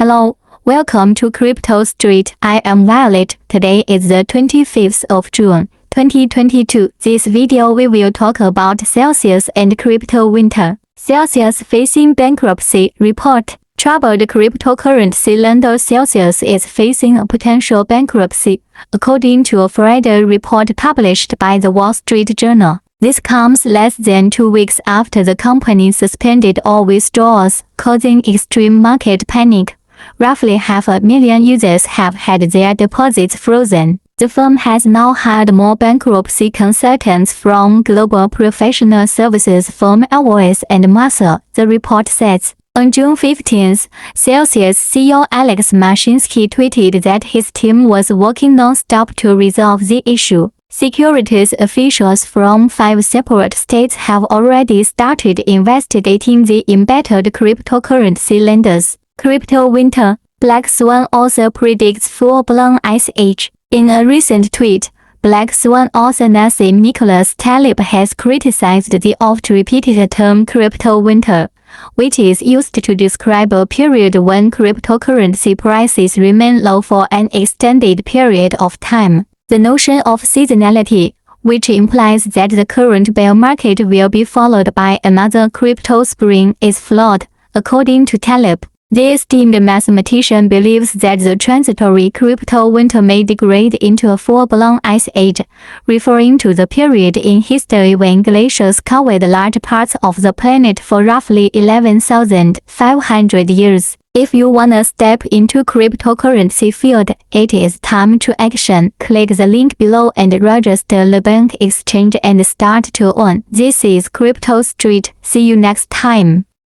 Hello, welcome to Crypto Street. I am Violet. Today is the 25th of June, 2022. This video we will talk about Celsius and crypto winter. Celsius facing bankruptcy report. Troubled cryptocurrency lender Celsius is facing a potential bankruptcy, according to a Friday report published by the Wall Street Journal. This comes less than 2 weeks after the company suspended all withdrawals, causing extreme market panic. Roughly 500,000 users have had their deposits frozen. The firm has now hired more bankruptcy consultants from global professional services firm Alvarez & Marsal, the report says. On June 15, Celsius CEO Alex Mashinsky tweeted that his team was working non-stop to resolve the issue. Securities officials from 5 separate states have already started investigating the embattled cryptocurrency lenders. Crypto winter. Black Swan author predicts full-blown ice age. In a recent tweet, Black Swan author Nassim Nicholas Taleb has criticized the oft-repeated term crypto winter, which is used to describe a period when cryptocurrency prices remain low for an extended period of time. The notion of seasonality, which implies that the current bear market will be followed by another crypto spring, is flawed, according to Taleb. The esteemed mathematician believes that the transitory crypto winter may degrade into a full-blown ice age, referring to the period in history when glaciers covered large parts of the planet for roughly 11,500 years. If you wanna step into cryptocurrency field, it is time to action. Click the link below and register Lbank Exchange and start to earn. This is Crypto Street. See you next time.